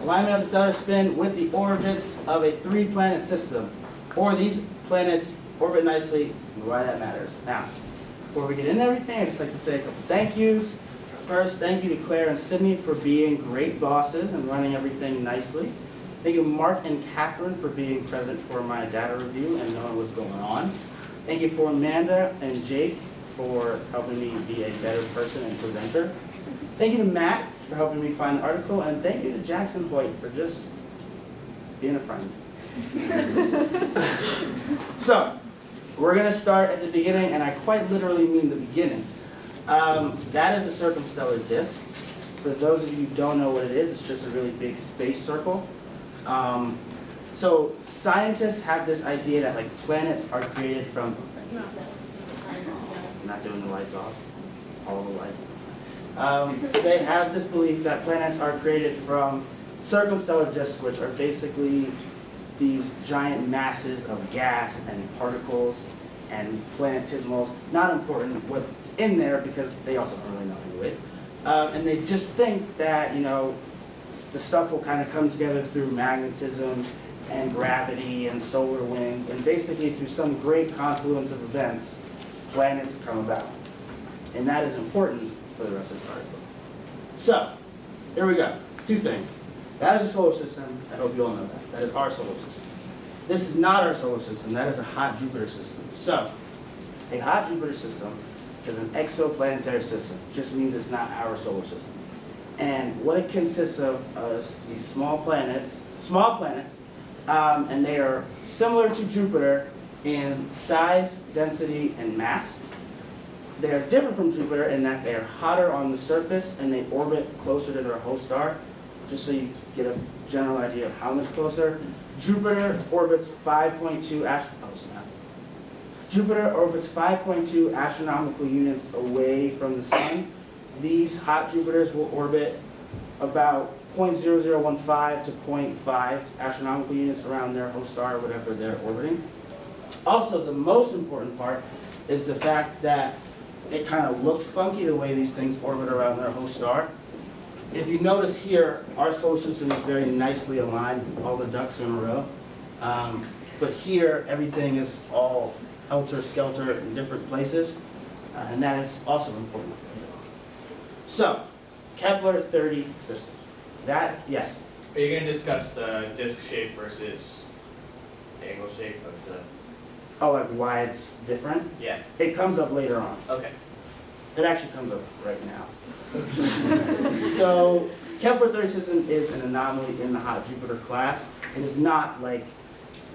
Alignment of the stellar spin with the orbits of a 3-planet system. Or these planets orbit nicely, and why that matters. Now, before we get into everything, I'd just like to say a couple thank yous. First, thank you to Claire and Sydney for being great bosses and running everything nicely. Thank you to Mark and Catherine for being present for my data review and knowing what's going on. Thank you for Amanda and Jake for helping me be a better person and presenter. Thank you to Matt for helping me find the article, and thank you to Jackson Hoyt for just being a friend. So, we're going to start at the beginning, and I quite literally mean the beginning. That is a circumstellar disk. For those of you who don't know what it is, it's just a really big space circle. So scientists have this idea that like planets are created from. I'm not doing the lights off. All the lights. They have this belief that planets are created from circumstellar disks, which are basically these giant masses of gas and particles and planetesimals. Not important what's in there because they also don't really know anyways. And they just think that, you know, the stuff will kind of come together through magnetism and gravity and solar winds, and basically through some great confluence of events, planets come about. And that is important for the rest of this article. So, here we go. 2 things. That is a solar system. I hope you all know that. That is our solar system. This is not our solar system. That is a hot Jupiter system. So, a hot Jupiter system is an exoplanetary system. Just means it's not our solar system. And what it consists of is these small planets, and they are similar to Jupiter in size, density, and mass. They are different from Jupiter in that they are hotter on the surface and they orbit closer to their host star. Just so you get a general idea of how much closer. Jupiter orbits 5.2 astronomical units away from the sun. These hot Jupiters will orbit about 0.0015 to 0.5 astronomical units around their host star, or whatever they're orbiting. Also, the most important part is the fact that it kind of looks funky the way these things orbit around their host star. If you notice here, our solar system is very nicely aligned, all the ducks are in a row. But here, everything is all helter-skelter in different places, and that is also important. So, Kepler-30 system. That, yes? Are you going to discuss the disk shape versus the angle shape of the... Oh, like why it's different? Yeah. It comes up later on. Okay. It actually comes up right now. So, Kepler-30 system is an anomaly in the hot Jupiter class. It is not like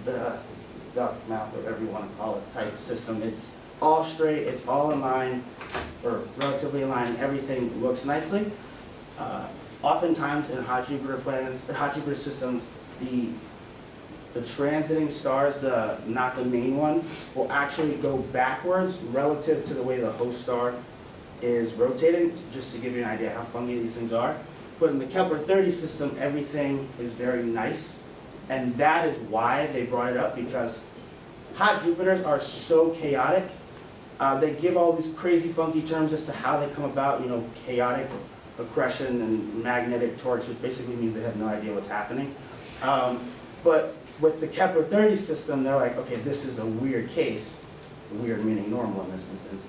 the duck mouth, or whatever you want to call it, type system. It's all straight, it's all in line, or relatively in line, and everything looks nicely. Oftentimes in hot Jupiter systems, the transiting stars, not the main one, will actually go backwards relative to the way the host star is rotating, just to give you an idea how funky these things are. But in the Kepler-30 system, everything is very nice, and that is why they brought it up, because hot Jupiters are so chaotic. They give all these crazy funky terms as to how they come about, you know, chaotic accretion and magnetic torques, which basically means they have no idea what's happening. But with the Kepler-30 system, they're like, okay, this is a weird case, weird meaning normal in this instance.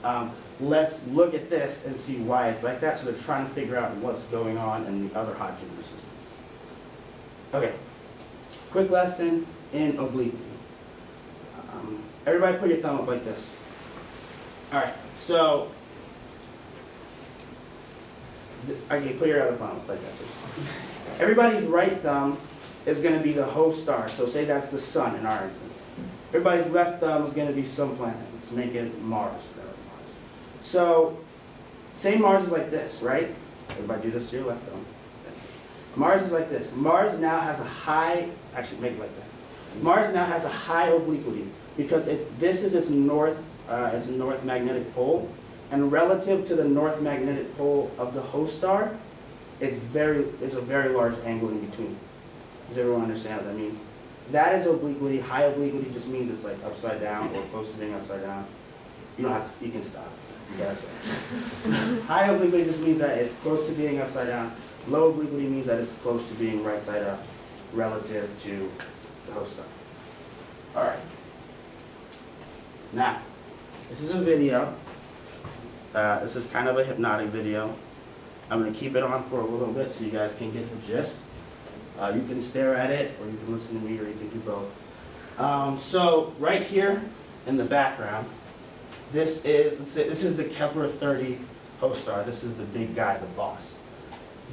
Let's look at this and see why it's like that. So they're trying to figure out what's going on in the other hot Jupiter systems. Okay, quick lesson in obliquity. Everybody put your thumb up like this. All right, so, okay, put your other thumb up like that too. Everybody's right thumb is going to be the host star. So say that's the sun in our instance. Everybody's left thumb is going to be some planet. Let's make it Mars. So say Mars is like this, right? Everybody do this to your left thumb. Mars is like this. Mars now has a high, actually make it like that. Mars now has a high obliquity because this is its north magnetic pole, and relative to the north magnetic pole of the host star, it's a very large angle in between. Does everyone understand what that means? That is obliquity. High obliquity just means it's like upside down or close to being upside down. You don't have to, you can stop. You gotta say. High obliquity just means that it's close to being upside down. Low obliquity means that it's close to being right side up relative to the host star. All right. Now, this is a video. This is kind of a hypnotic video. I'm going to keep it on for a little bit so you guys can get the gist. You can stare at it, or you can listen to me, or you can do both. So right here in the background, this is the Kepler 30 host star. This is the big guy, the boss.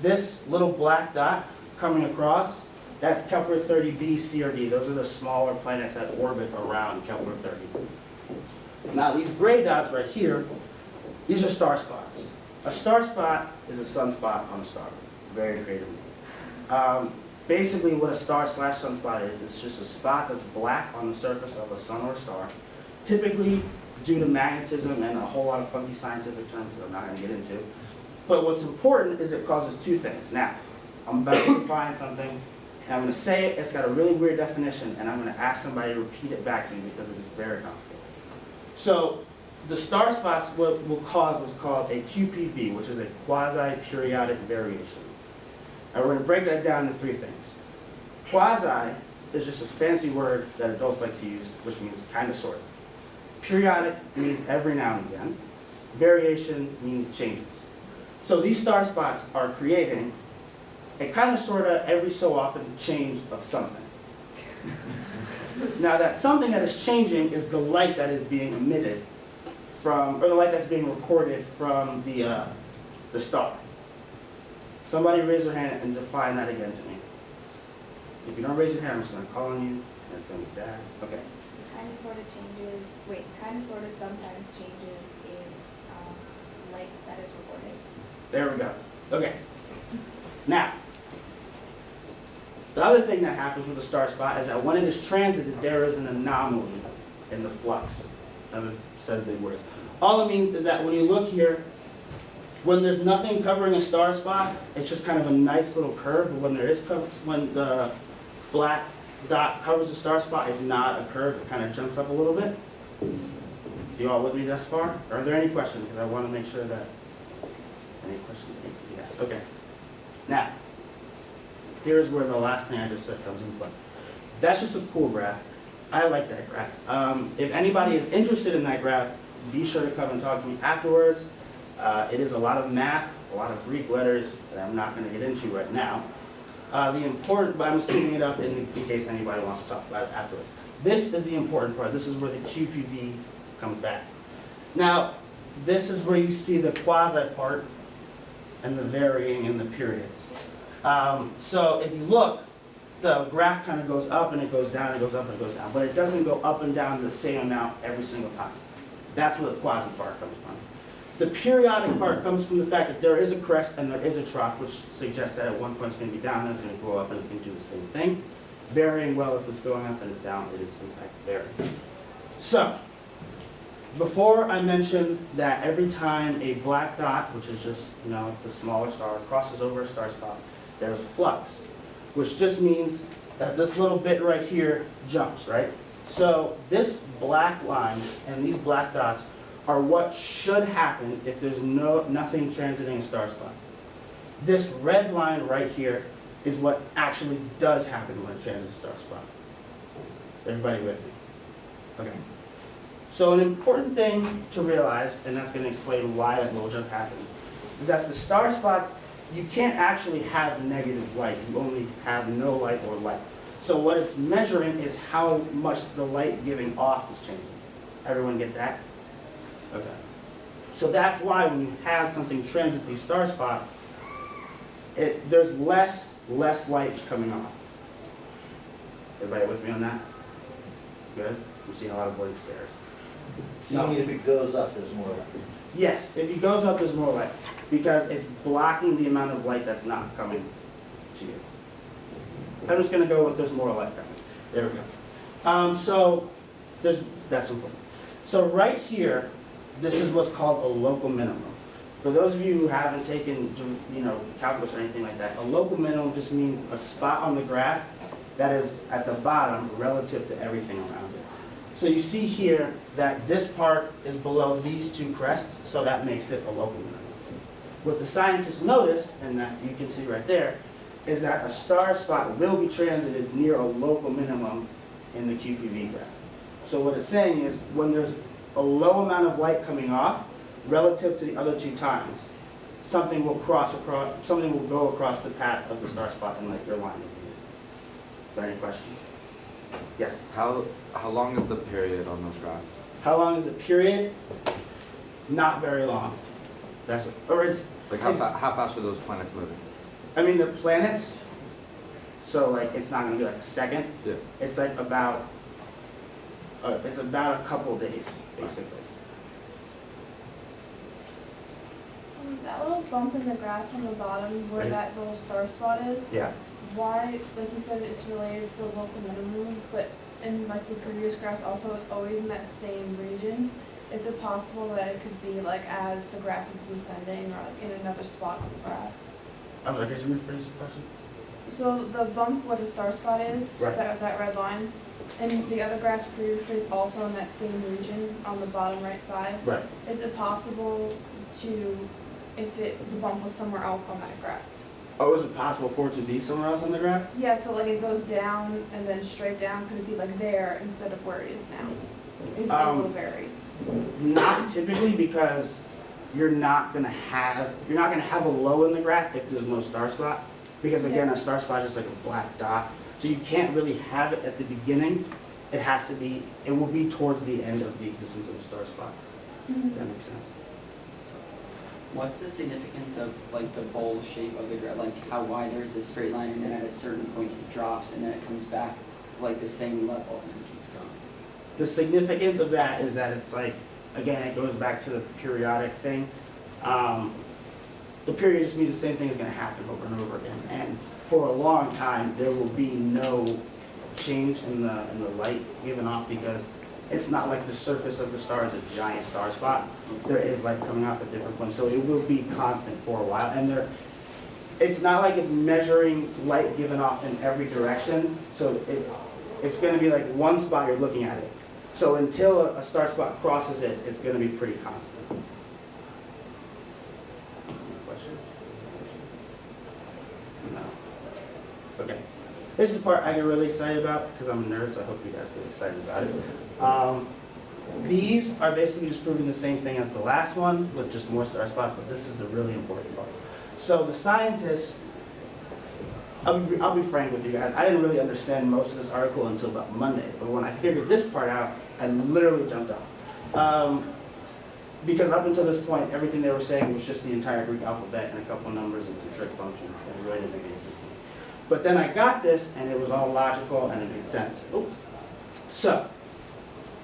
This little black dot coming across, that's Kepler 30b, C, or D. Those are the smaller planets that orbit around Kepler 30. Now these gray dots right here, these are star spots. A star spot is a sunspot on a star. Very creative. Basically what a star/sunspot is, it's just a spot that's black on the surface of a sun or a star, typically due to magnetism and a whole lot of funky scientific terms that I'm not going to get into. But what's important is it causes two things. Now, I'm about to define something, and I'm going to say it, it's got a really weird definition, and I'm going to ask somebody to repeat it back to me because it is very complicated. So, the star spots will cause what's called a QPV, which is a quasi-periodic variation. And we're going to break that down into three things. Quasi is just a fancy word that adults like to use, which means kind of, sort of. Periodic means every now and again. Variation means changes. So these star spots are creating a kind of, sort of, every so often change of something. Now that something that is changing is the light that is being emitted from, or the light that's being recorded from the star. Somebody raise their hand and define that again to me. If you don't raise your hand, I'm just going to call on you, and it's going to be bad. Okay. Kind of, sort of changes, kind of, sort of sometimes changes in light that is recorded. There we go. Okay. Now, the other thing that happens with a star spot is that when it is transited, there is an anomaly in the flux. I've said big words. All it means is that when you look here, when there's nothing covering a star spot, it's just kind of a nice little curve. But when there is when the black dot covers the star spot, it's not a curve. It kind of jumps up a little bit. So you all with me thus far? Are there any questions? Because I want to make sure that any questions need to be asked. Okay. Now, here's where the last thing I just said comes into play. That's just a cool graph. I like that graph. If anybody is interested in that graph, be sure to come and talk to me afterwards. It is a lot of math, a lot of Greek letters that I'm not going to get into right now. But I'm just keeping it up in case anybody wants to talk about it afterwards. This is the important part. This is where the QPV comes back. Now, this is where you see the quasi part and the varying in the periods. So if you look, the graph kind of goes up and it goes down, it goes up and it goes down. But it doesn't go up and down the same amount every single time. That's where the quasi part comes from. The periodic part comes from the fact that there is a crest and there is a trough, which suggests that at one point it's going to be down, then it's going to go up, and it's going to do the same thing. Varying well, if it's going up and it's down, it is in fact varying. So, before I mentioned that every time a black dot, which is just, the smaller star, crosses over a star spot, there's a flux, which just means that this little bit right here jumps, right? So this black line and these black dots are what should happen if there's nothing transiting a star spot. This red line right here is what actually does happen when it transits a star spot. Is everybody with me? Okay. So an important thing to realize, and that's going to explain why that little jump happens, is that the star spots, you can't actually have negative light. You only have no light or light. So what it's measuring is how much the light giving off is changing. Everyone get that? Okay. So that's why when you have something transit these star spots, there's less light coming off. Everybody with me on that? Good? I'm seeing a lot of blank stares. No. If it goes up, there's more light. Yes, if it goes up, there's more light, because it's blocking the amount of light that's not coming to you. I'm just going to go with there's more light coming. There we go. So that's important. So right here, this is what's called a local minimum. For those of you who haven't taken calculus or anything like that, a local minimum just means a spot on the graph that is at the bottom relative to everything around it. So you see here that this part is below these two crests, so that makes it a local minimum. What the scientists noticed, and that you can see right there, is that a star spot will be transited near a local minimum in the QPV graph. So what it's saying is when there's a low amount of light coming off relative to the other two times, something will go across the path of the star spot in like your line. Are there any questions? Yes. How long is the period on those graphs? How long is the period? Not very long. Like how fast are those planets moving? I mean, the planets, so like it's not gonna be like a second. Yeah. It's like about a couple days, basically. That little bump in the graph on the bottom where Right. that little star spot is, Yeah. why, like you said, it's related to the local minimum, but in like the previous graphs also, it's always in that same region. Is it possible that it could be like as the graph is descending or like in another spot on the graph? I'm sorry, could you rephrase the question? So the bump where the star spot is, Right. that red line, and the other graphs previously is also in that same region on the bottom right side. Right. Is it possible to, if the bump was somewhere else on that graph? Oh, is it possible for it to be somewhere else on the graph? Yeah, so like it goes down and then straight down, could it be like there instead of where it is now? Is it a little varied? Not typically, because you're not gonna have a low in the graph if there's no star spot. Because again, a star spot is just like a black dot. So you can't really have it at the beginning. It will be towards the end of the existence of a star spot. If that makes sense. What's the significance of like the bowl shape of the graph? Like how wide there's a straight line and then at a certain point it drops and then it comes back like the same level and then keeps going? The significance of that is that it's like, again, it goes back to the periodic thing. The period just means the same thing is going to happen over and over again. And for a long time, there will be no change in the light given off, because it's not like the surface of the star is a giant star spot. There is light coming off at different points, so it will be constant for a while. And it's not like it's measuring light given off in every direction. So it's going to be like one spot you're looking at it. So until a star spot crosses it, it's going to be pretty constant. Questions? No. Okay. This is the part I get really excited about because I'm a nerd, so I hope you guys get excited about it. These are basically just proving the same thing as the last one with just more star spots, but this is the really important part. So the scientists, I'll be frank with you guys, I didn't really understand most of this article until about Monday, but when I figured this part out, I literally jumped off. Because up until this point, everything they were saying was just the entire Greek alphabet and a couple of numbers and some trig functions, and it really didn't make any sense to me. But then I got this, and it was all logical, and it made sense. Oops. So,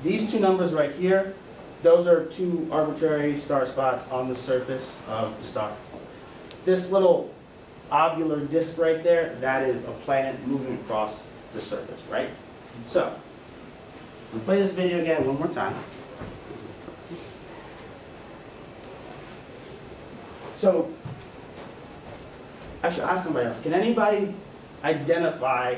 these two numbers right here, those are two arbitrary star spots on the surface of the star. This little ovular disk right there, that is a planet moving across the surface, right? So, we'll play this video again one more time. So, I should ask somebody else. Can anybody identify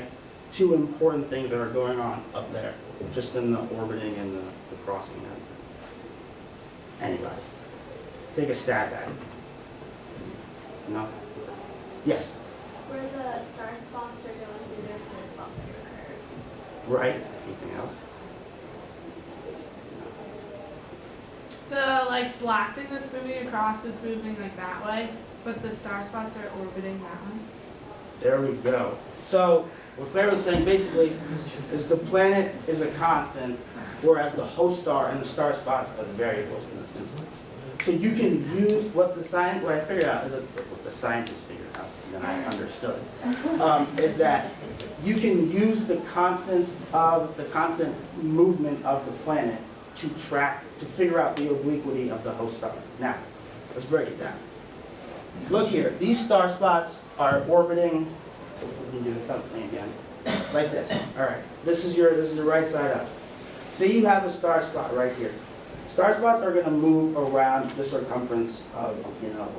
two important things that are going on up there, just in the orbiting and the crossing? Anybody? Take a stab at it. No? Yes? Where the star spots are going through their flip flop curve. Right? Anything else? The like black thing that's moving across is moving like that way, but the star spots are orbiting that way. There we go. So, what Claire was saying basically is the planet is a constant, whereas the host star and the star spots are the variables in this instance. So you can use what I figured out is what the scientists figured out, and I understood, is that you can use the constant movement of the planet to figure out the obliquity of the host star. Now, let's break it down. Look here, these star spots are orbiting, we can do the thumb thing again, like this. All right, this is your right side up. Say you have a star spot right here. Star spots are going to move around the circumference of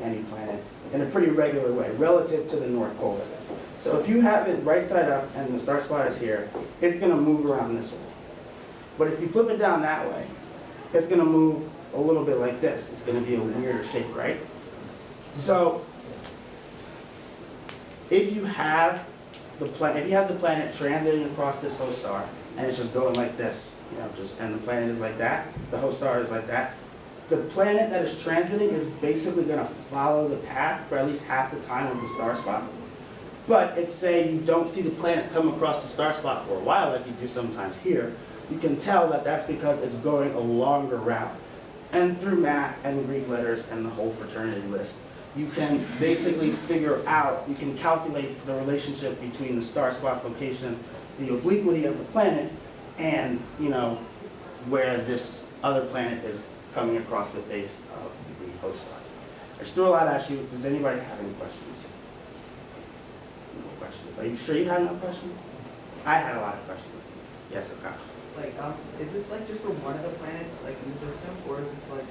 any planet in a pretty regular way, relative to the North Pole. So if you have it right side up and the star spot is here, it's going to move around this way. But if you flip it down that way, it's going to move a little bit like this. It's going to be a weirder shape, right? So, if you have the planet transiting across this host star, and it's just going like this, and the planet is like that, the host star is like that, the planet that is transiting is basically going to follow the path for at least half the time of the star spot. But if, say, you don't see the planet come across the star spot for a while, like you do sometimes here, you can tell that that's because it's going a longer route. And through math and Greek letters and the whole fraternity list, you can basically figure out, you can calculate the relationship between the star spot's location, the obliquity of the planet, and where this other planet is coming across the face of the host star. There's still a lot at you. Does anybody have any questions? No questions. Are you sure you had no questions? I had a lot of questions. Yes, Akash. Like, is this like just for one of the planets, like in the system, or is this like?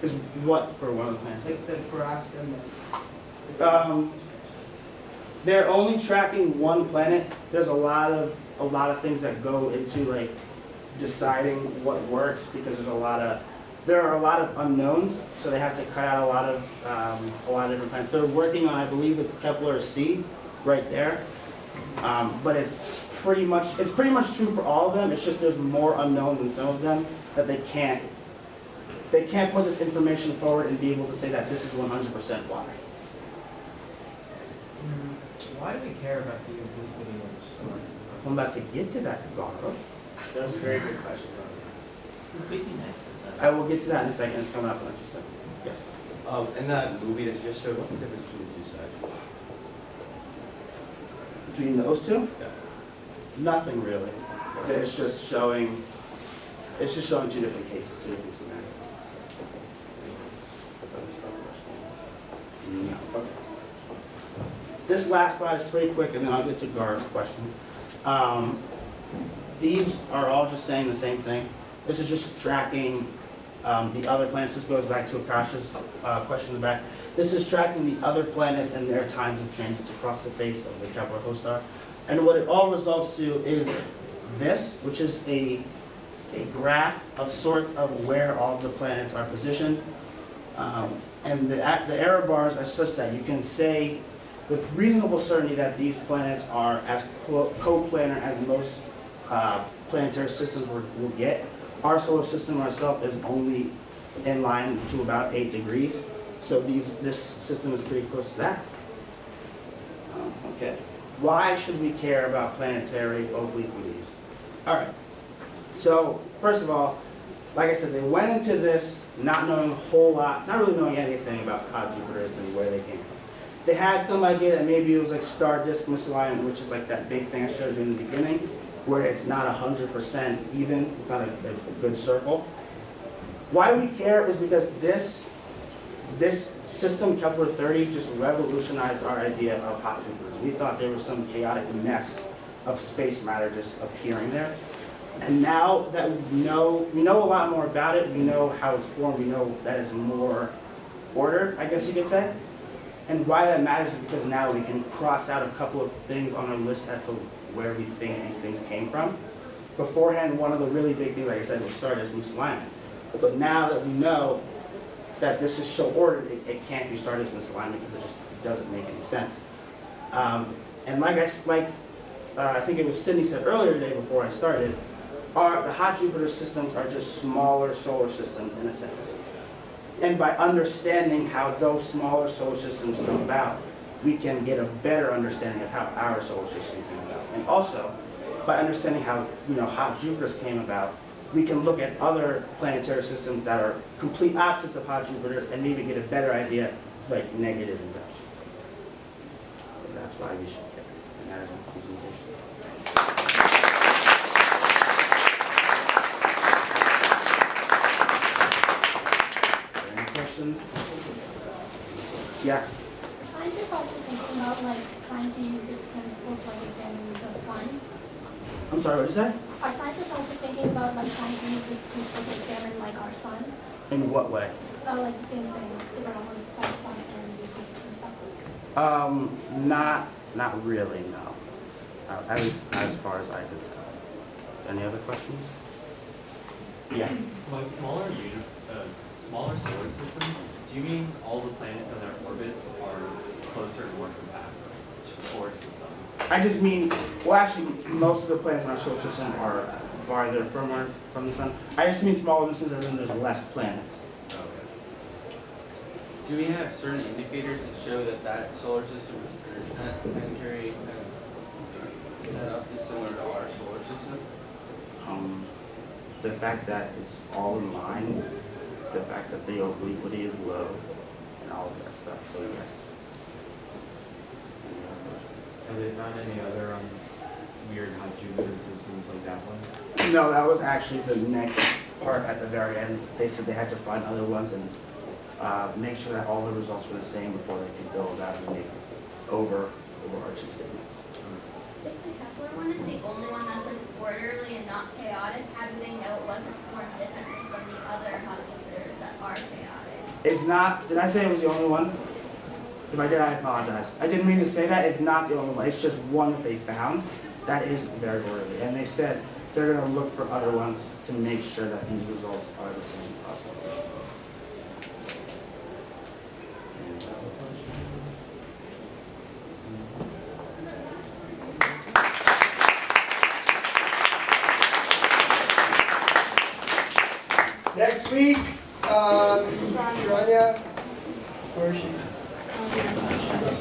Is what for one of the planets? Like the graphs and the. They're only tracking one planet. There's a lot of things that go into like deciding what works because there are a lot of unknowns, so they have to cut out a lot of different planets. They're working on, I believe it's Kepler C, right there, but it's pretty much true for all of them. It's just there's more unknowns in some of them that they can't put this information forward and be able to say that this is 100% why. Why do we care about the obliquity of the star? I'm about to get to that, Garbo. That was a very good question. I will get to that in a second. It's coming up in just a second. Yes. In that movie that you just showed, what's the difference between the two sides? Between those two? Yeah. Nothing really. It's just showing two different cases, two different scenarios. No. Okay. This last slide is pretty quick, and then I'll get to Gar's question. These are all just saying the same thing. This is just tracking the other planets. This goes back to Akash's question in the back. This is tracking the other planets and their times of transits across the face of the Kepler host star. And what it all results to is this, which is a graph of sorts of where all the planets are positioned. And the error bars are such that you can say with reasonable certainty that these planets are as coplanar as most planetary systems will get. Our solar system itself is only in line to about 8 degrees, so this system is pretty close to that. Okay, why should we care about planetary obliquities? All right, so first of all, like I said, they went into this not knowing a whole lot, not really knowing anything about how Jupiter is and where they came from. They had some idea that maybe it was like star disk misalignment, which is like that big thing I showed you in the beginning, where it's not 100% even, it's not a good circle. Why we care is because this system, Kepler 30, just revolutionized our idea of hot Jupiters. We thought there was some chaotic mess of space matter just appearing there. And now that we know a lot more about it, we know how it's formed, we know that it's more ordered, I guess you could say. And why that matters is because now we can cross out a couple of things on our list as to where we think these things came from. Beforehand, one of the really big things, like I said, was star disk misalignment. But now that we know that this is so ordered, it can't be star disk misalignment because it just doesn't make any sense. And I think it was Sydney said earlier today before I started, the hot Jupiter systems are just smaller solar systems in a sense. And by understanding how those smaller solar systems come about, we can get a better understanding of how our solar system came about. And also, by understanding how hot Jupiters came about, we can look at other planetary systems that are complete opposites of hot Jupiters and maybe get a better idea, like negative induction. That's why we should care. And that is my presentation. Questions? Yeah. Are scientists also thinking about trying to use this principle to examine the sun? I'm sorry, what did you say? Are scientists also thinking about trying to use this principle to examine our sun? In what way? Like the same thing, figure out what the star spots and the stuff. Not really, no. At least as far as I could tell. Any other questions? Yeah. Like smaller solar systems, do Do you mean all the planets and their orbits are closer and more compact towards the sun? I just mean, well, actually, most of the planets in our solar system are farther from Earth, from the sun. I just mean smaller distances, as in there's less planets. Okay. Do we have certain indicators that show that that solar system or that planetary setup is similar to our solar system? The fact that it's all in line, the fact that the obliquity is low, and all of that stuff, so yes. Have they found any other weird hot Jupiter systems like that one? No, that was actually the next part at the very end. They said they had to find other ones and make sure that all the results were the same before they could go about and make overarching statements. If the Kepler one is the only one that's like orderly and not chaotic, how do they know it wasn't formed differently from the other hot Jupiters that are chaotic? It's not, did I say it was the only one? If I did, I apologize. I didn't mean to say that. It's not the only one. It's just one that they found that is very orderly. And they said they're going to look for other ones to make sure that these results are the same possible. Next week, Shania, where is she?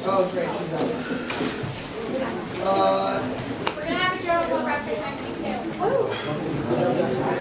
Oh, great, she's out there. We're gonna have a journal club breakfast next week too.